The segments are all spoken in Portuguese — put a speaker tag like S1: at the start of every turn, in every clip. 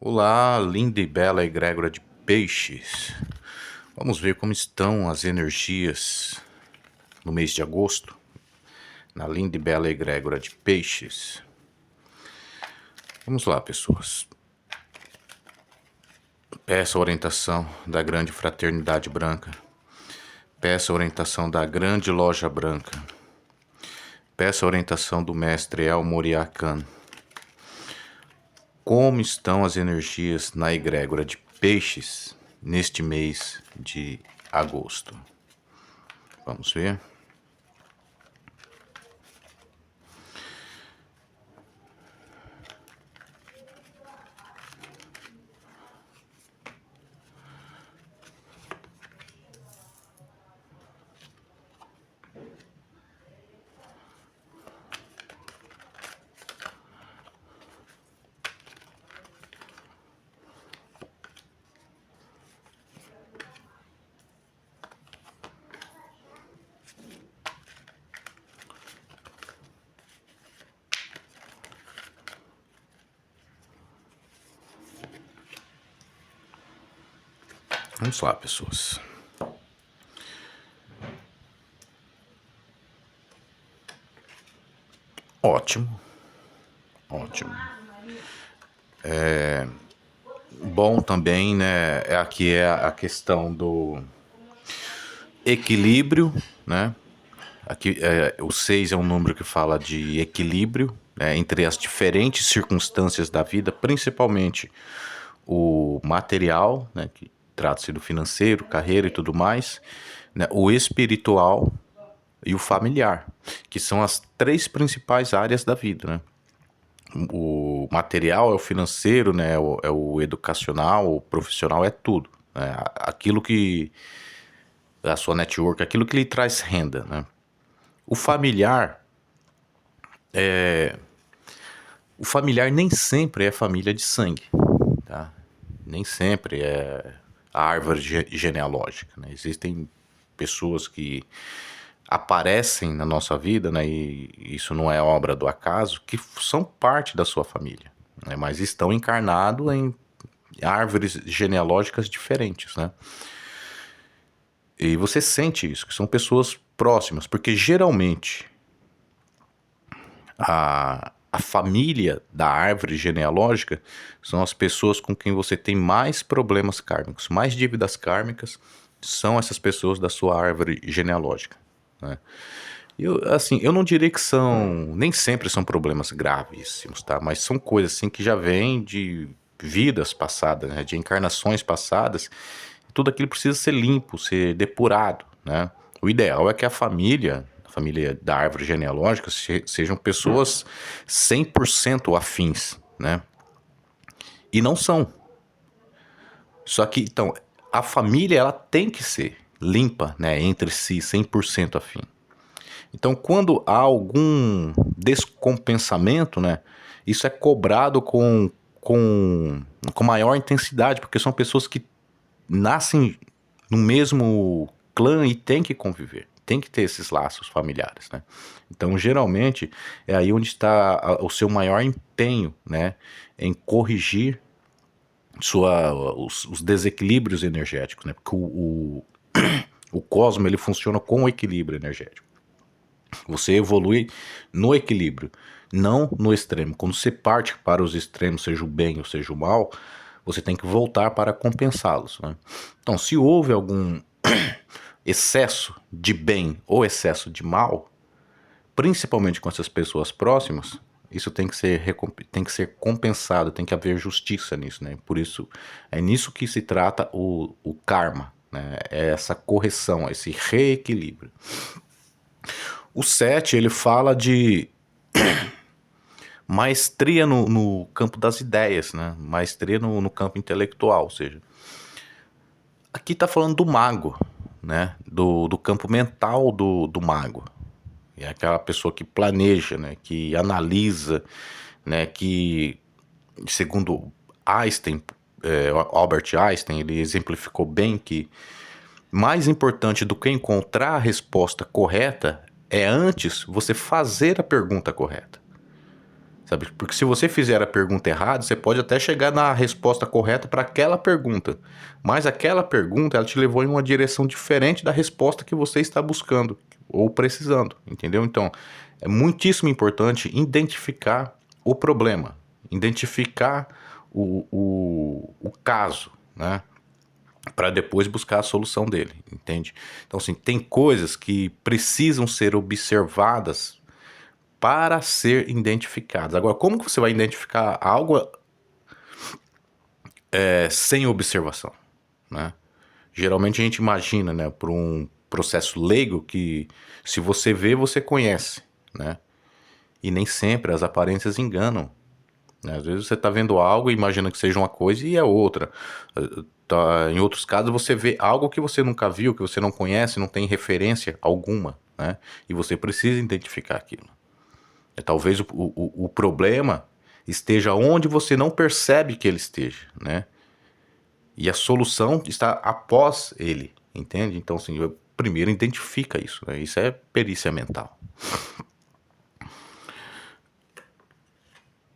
S1: Olá, linda e bela egrégora de peixes. Vamos ver como estão as energias no mês de agosto, na linda e bela egrégora de peixes. Vamos lá, pessoas. Peça a orientação da grande fraternidade branca. Peça a orientação da grande loja branca. Peça a orientação do mestre El Moriakan. Como estão as energias na egrégora de peixes neste mês de agosto? Vamos ver. Vamos lá, pessoas. Ótimo, ótimo. Bom também, né? Aqui é a questão do equilíbrio, né? Aqui o 6 é um número que fala de equilíbrio, né, entre as diferentes circunstâncias da vida, principalmente o material, né, que trata-se do financeiro, carreira e tudo mais, né, o espiritual e o familiar, que são as três principais áreas da vida, né? O material é o financeiro, né? É o educacional, o profissional é tudo, né? Aquilo que a sua network, aquilo que lhe traz renda, né? O familiar o familiar nem sempre é família de sangue, tá? Nem sempre é a árvore genealógica, né? Existem pessoas que aparecem na nossa vida, né? E isso não é obra do acaso, que são parte da sua família, né? Mas estão encarnados em árvores genealógicas diferentes, né? E você sente isso, que são pessoas próximas, porque geralmente a família da árvore genealógica são as pessoas com quem você tem mais problemas kármicos, mais dívidas kármicas, são essas pessoas da sua árvore genealógica, né? Eu não diria que são, nem sempre são problemas gravíssimos, tá? Mas são coisas assim que já vêm de vidas passadas, né? De encarnações passadas. Tudo aquilo precisa ser limpo, ser depurado, né? O ideal é que a família da árvore genealógica sejam pessoas 100% afins, né? E não são. Só que, então, a família ela tem que ser limpa, né? Entre si, 100% afim. Então, quando há algum descompensamento, né, isso é cobrado com maior intensidade, porque são pessoas que nascem no mesmo clã e têm que conviver, tem que ter esses laços familiares, né? Então, geralmente, é aí onde está o seu maior empenho, né, em corrigir os desequilíbrios energéticos, né? Porque o cosmo ele funciona com o equilíbrio energético. Você evolui no equilíbrio, não no extremo. Quando você parte para os extremos, seja o bem ou seja o mal, você tem que voltar para compensá-los, né? Então, se houve algum excesso de bem ou excesso de mal, principalmente com essas pessoas próximas, isso tem que ser compensado, tem que haver justiça nisso, né? Por isso, é nisso que se trata o karma, né? É essa correção, esse reequilíbrio. O 7 ele fala de maestria no campo das ideias, né? Maestria no campo intelectual, ou seja, aqui está falando do mago, né? Do campo mental do mago. É aquela pessoa que planeja, né? Que analisa, né? Que, segundo Einstein, Albert Einstein, ele exemplificou bem que mais importante do que encontrar a resposta correta é antes você fazer a pergunta correta. sabe? Porque se você fizer a pergunta errada, você pode até chegar na resposta correta para aquela pergunta, mas aquela pergunta ela te levou em uma direção diferente da resposta que você está buscando ou precisando, entendeu? Então, é muitíssimo importante identificar o problema, identificar o caso, né? Para depois buscar a solução dele, entende? Então, assim, tem coisas que precisam ser observadas para ser identificadas. Agora, como que você vai identificar algo sem observação, né? Geralmente a gente imagina, né, por um processo leigo que se você vê, você conhece, né? E nem sempre as aparências enganam, né? Às vezes você está vendo algo e imagina que seja uma coisa e é outra. Tá, em outros casos você vê algo que você nunca viu, que você não conhece, não tem referência alguma, né? E você precisa identificar aquilo. Talvez o problema esteja onde você não percebe que ele esteja, né? E a solução está após ele, entende? Então, assim, primeiro identifica isso, né? Isso é perícia mental.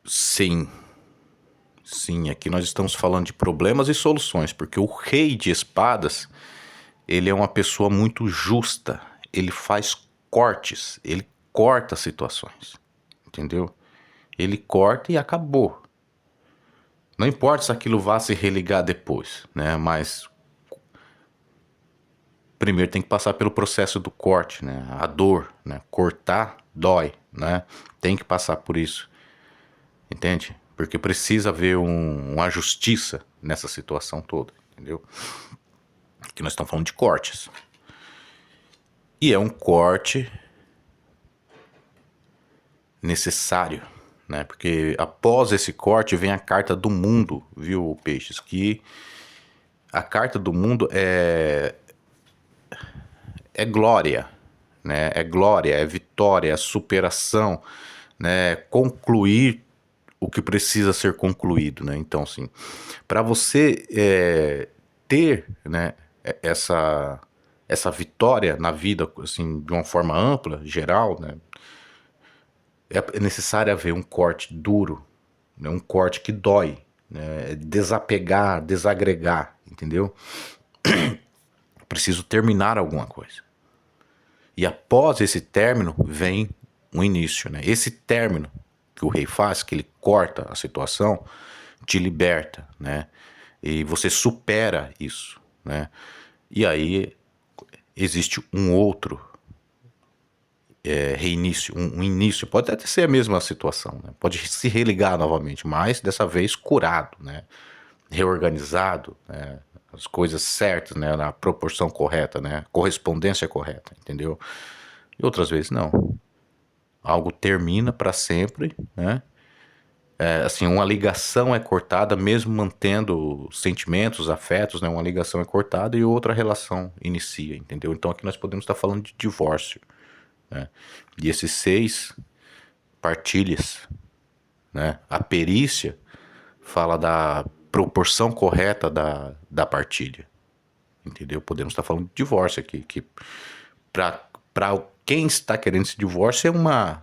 S1: Sim, sim, aqui nós estamos falando de problemas e soluções, porque o rei de espadas, ele é uma pessoa muito justa, ele faz cortes, ele corta situações, entendeu? Ele corta e acabou. Não importa se aquilo vá se religar depois, né? Mas primeiro tem que passar pelo processo do corte, né? A dor, né? Cortar dói, né? Tem que passar por isso, entende? Porque precisa haver uma justiça nessa situação toda, entendeu? Aqui nós estamos falando de cortes. E é um corte necessário, né? Porque após esse corte vem a carta do mundo, viu, Peixes? Que a carta do mundo é glória, né? É glória, é vitória, é superação, né? Concluir o que precisa ser concluído, né? Então, assim, para você ter, né, essa vitória na vida, assim, de uma forma ampla, geral, né? É necessário haver um corte duro, né? Um corte que dói, né? Desapegar, desagregar, entendeu? Preciso terminar alguma coisa. E após esse término vem um início, né? Esse término que o rei faz, que ele corta a situação, te liberta, né? E você supera isso, né? E aí existe um outro reinício, um início. Pode até ser a mesma situação, né? Pode se religar novamente, mas dessa vez curado, né? Reorganizado, né? As coisas certas, né? Na proporção correta, né? Correspondência correta, entendeu? E outras vezes não. Algo termina para sempre, né? Assim, uma ligação é cortada mesmo mantendo sentimentos, afetos, né? Uma ligação é cortada e outra relação inicia, entendeu? Então aqui nós podemos estar falando de divórcio, né? E esses 6 partilhas, né? A perícia fala da proporção correta da partilha, entendeu? Podemos estar falando de divórcio aqui, que para quem está querendo esse divórcio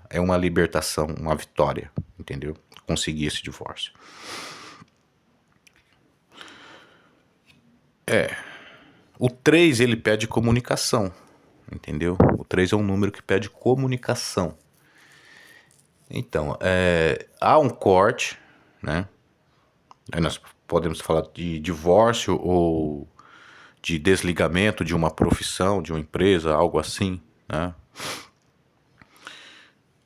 S1: é uma libertação, uma vitória, entendeu? Conseguir esse divórcio. O 3 ele pede comunicação, entendeu? O 3 é um número que pede comunicação. Então, há um corte, né? Aí nós podemos falar de divórcio ou de desligamento de uma profissão, de uma empresa, algo assim, né?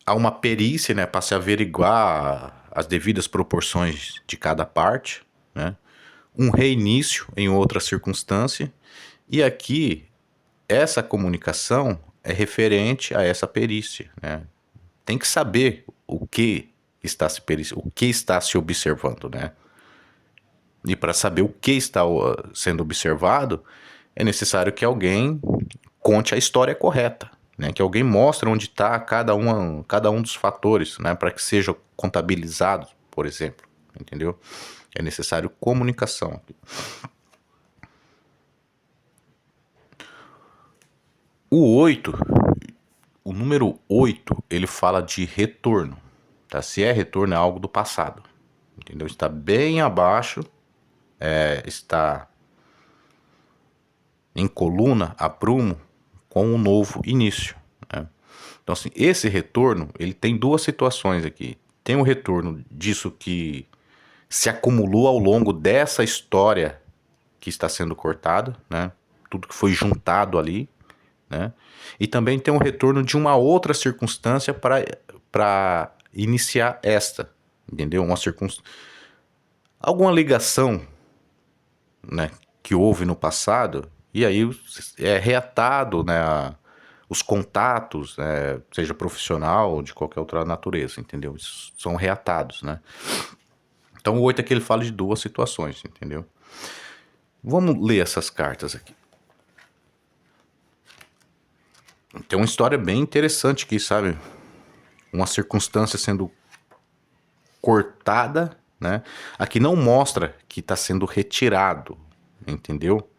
S1: Há uma perícia, né, para se averiguar as devidas proporções de cada parte, né? Um reinício em outra circunstância. E aqui, essa comunicação é referente a essa perícia, né? Tem que saber o que está se o que está se observando, né? E para saber o que está sendo observado, é necessário que alguém conte a história correta, né? Que alguém mostre onde está cada um dos fatores, né? Para que seja contabilizado, por exemplo, entendeu? É necessário comunicação. O 8, o número 8, ele fala de retorno, tá? Se é retorno, é algo do passado, entendeu? Está bem abaixo, está em coluna a prumo com um novo início, né? Então, assim, esse retorno, ele tem duas situações aqui. Tem o retorno disso que se acumulou ao longo dessa história que está sendo cortada, né? Tudo que foi juntado ali, né? E também tem um retorno de uma outra circunstância para iniciar esta, entendeu? Alguma ligação, né, que houve no passado, e aí é reatado, né, os contatos, né, seja profissional ou de qualquer outra natureza, entendeu? Isso são reatados, né? Então o 8 aqui ele fala de duas situações, entendeu? Vamos ler essas cartas aqui. Tem uma história bem interessante aqui, sabe? Uma circunstância sendo cortada, né? Aqui não mostra que está sendo retirado, entendeu?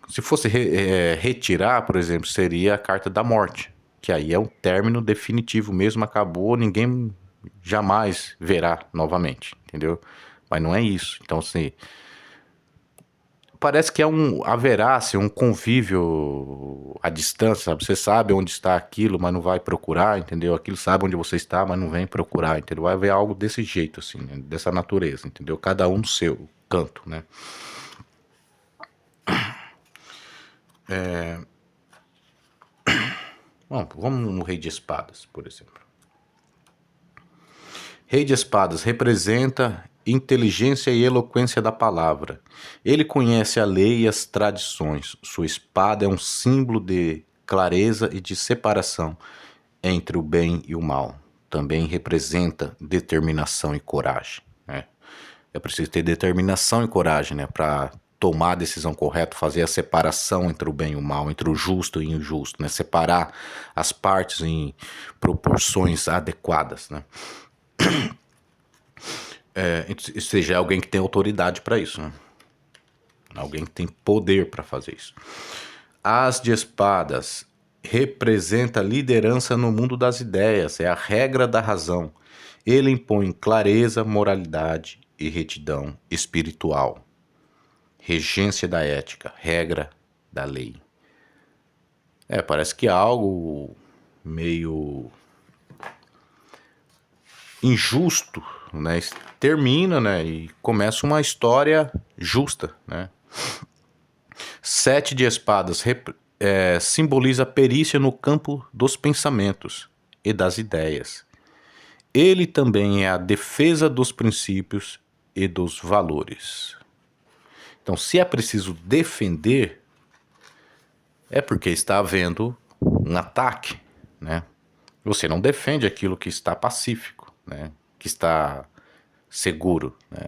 S1: Se fosse retirar, por exemplo, seria a carta da morte, que aí é um término definitivo mesmo, acabou, ninguém jamais verá novamente, entendeu? Mas não é isso. Então, assim, parece que haverá assim, um convívio à distância, sabe? Você sabe onde está aquilo, mas não vai procurar, entendeu? Aquilo sabe onde você está, mas não vem procurar, entendeu? Vai haver algo desse jeito, assim, né? Dessa natureza, entendeu? Cada um no seu canto, né? Bom, vamos no Rei de Espadas, por exemplo. Rei de Espadas representa inteligência e eloquência da palavra. Ele conhece a lei e as tradições. Sua espada é um símbolo de clareza e de separação entre o bem e o mal. Também representa determinação e coragem, né? É preciso ter determinação e coragem, né, para tomar a decisão correta, fazer a separação entre o bem e o mal, entre o justo e o injusto, né? Separar as partes em proporções adequadas, né? Ou seja, é alguém que tem autoridade para isso, né? Alguém que tem poder para fazer isso. As de espadas representa liderança no mundo das ideias, é a regra da razão. Ele impõe clareza, moralidade e retidão espiritual. Regência da ética, regra da lei. Parece que é algo meio injusto, né? Termina, né? E começa uma história justa, né? 7 de espadas simboliza a perícia no campo dos pensamentos e das ideias. Ele também é a defesa dos princípios e dos valores. Então, se é preciso defender, é porque está havendo um ataque, né? Você não defende aquilo que está pacífico, né? Que está seguro, né?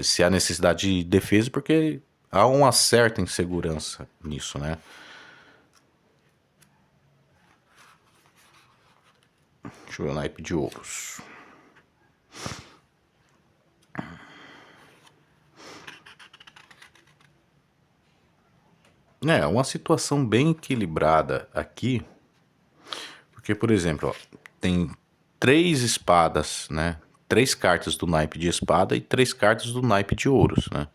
S1: Se há necessidade de defesa, porque há uma certa insegurança nisso, né? Deixa eu ver o naipe de ouros. É uma situação bem equilibrada aqui, porque, por exemplo, ó, tem 3 espadas, né? 3 cartas do naipe de espada e 3 cartas do naipe de ouros, né?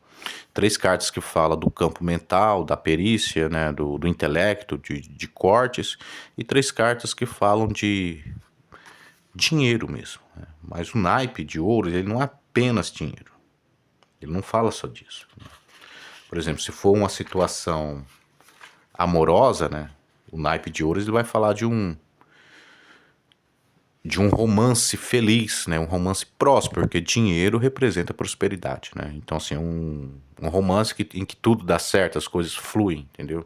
S1: 3 cartas que falam do campo mental, da perícia, né? Do intelecto, de cortes, e 3 cartas que falam de dinheiro mesmo, né? Mas o naipe de ouros, ele não é apenas dinheiro. Ele não fala só disso, né? Por exemplo, se for uma situação amorosa, né? O naipe de ouros ele vai falar de um romance feliz, né? Um romance próspero, porque dinheiro representa prosperidade, né? Então, assim, um romance em que tudo dá certo, as coisas fluem, entendeu?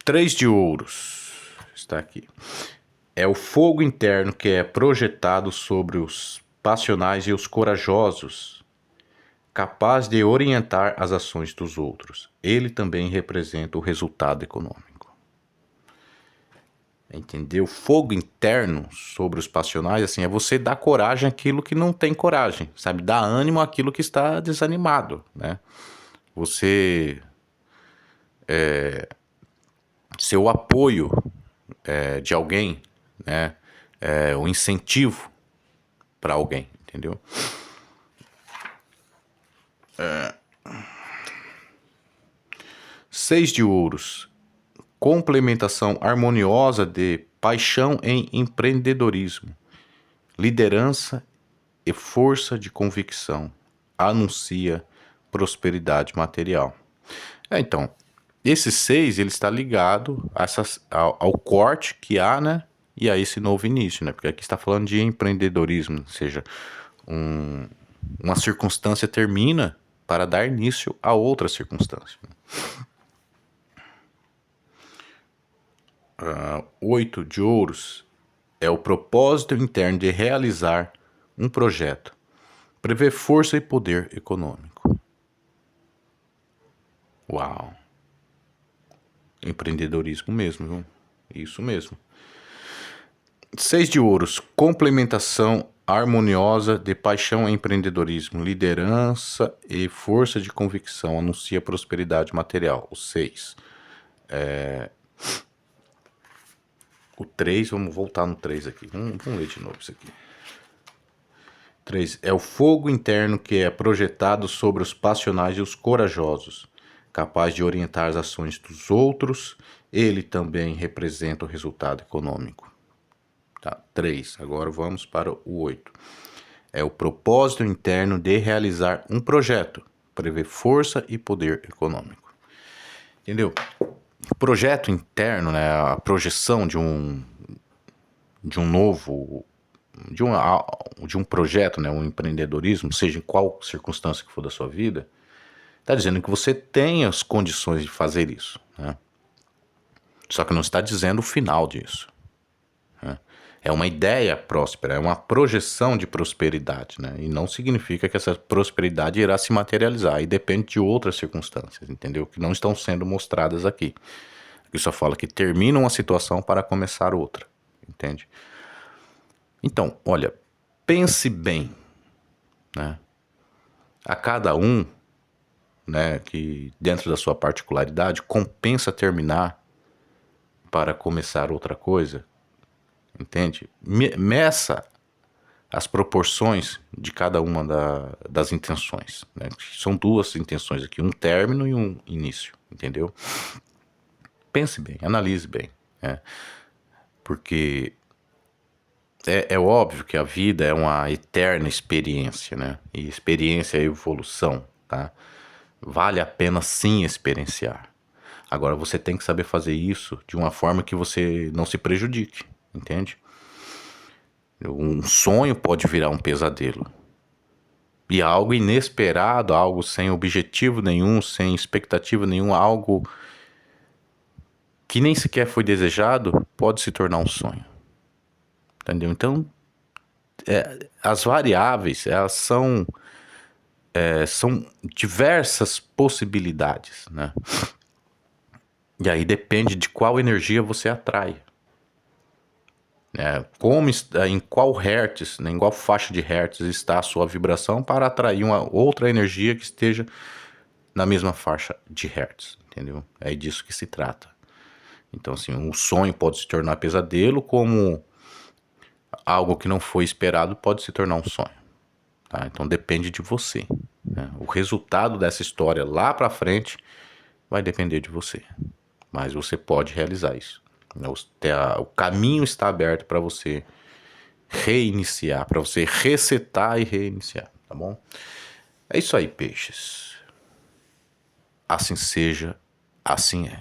S1: 3 de ouros está aqui. É o fogo interno que é projetado sobre os passionais e os corajosos, capaz de orientar as ações dos outros. Ele também representa o resultado econômico. Entendeu? Fogo interno sobre os passionais, assim, é você dar coragem àquilo que não tem coragem, sabe? Dar ânimo àquilo que está desanimado, né? Você ser o apoio de alguém, né? O incentivo para alguém, entendeu? Seis de ouros. Complementação harmoniosa de paixão em empreendedorismo, liderança e força de convicção. Anuncia prosperidade material. Então, esse 6 ele está ligado ao corte que há, né? E a esse novo início, né? Porque aqui está falando de empreendedorismo, ou seja, uma circunstância termina para dar início a outra circunstância. 8 de ouros é o propósito interno de realizar um projeto. Prevê força e poder econômico. Uau! Empreendedorismo mesmo, viu? Isso mesmo. 6 de ouros, complementação harmoniosa de paixão e empreendedorismo, liderança e força de convicção, anuncia prosperidade material. O 6. O 3, vamos voltar no 3 aqui. Vamos ler de novo isso aqui. 3. É o fogo interno que é projetado sobre os passionais e os corajosos, capaz de orientar as ações dos outros. Ele também representa o resultado econômico. Tá, 3. Agora vamos para o 8. É o propósito interno de realizar um projeto, prevê força e poder econômico. Entendeu? O projeto interno, né, a projeção de um novo, de um projeto, né, um empreendedorismo, seja em qual circunstância que for da sua vida, está dizendo que você tem as condições de fazer isso, né? Só que não está dizendo o final disso. É uma ideia próspera, é uma projeção de prosperidade, né? E não significa que essa prosperidade irá se materializar. E depende de outras circunstâncias, entendeu? Que não estão sendo mostradas aqui. Aqui só fala que termina uma situação para começar outra, entende? Então, olha, pense bem, né? A cada um, né, que dentro da sua particularidade, compensa terminar para começar outra coisa. Entende? Meça as proporções de cada uma das intenções, né? São duas intenções aqui, um término e um início, entendeu? Pense bem, analise bem, né? Porque é óbvio que a vida é uma eterna experiência, né? E experiência é evolução, tá? Vale a pena sim experienciar. Agora você tem que saber fazer isso de uma forma que você não se prejudique, entende? Um sonho pode virar um pesadelo. E algo inesperado, algo sem objetivo nenhum, sem expectativa nenhuma, algo que nem sequer foi desejado, pode se tornar um sonho. Entendeu? Então, as variáveis, elas são diversas possibilidades, né? E aí depende de qual energia você atrai. Em qual hertz, né, em qual faixa de hertz está a sua vibração para atrair uma outra energia que esteja na mesma faixa de hertz, entendeu? É disso que se trata. Então, assim, um sonho pode se tornar pesadelo, como algo que não foi esperado pode se tornar um sonho. Tá? Então depende de você, né? O resultado dessa história lá para frente vai depender de você, mas você pode realizar isso. O caminho está aberto para você reiniciar, para você resetar e reiniciar, tá bom? É isso aí, peixes. Assim seja, assim é.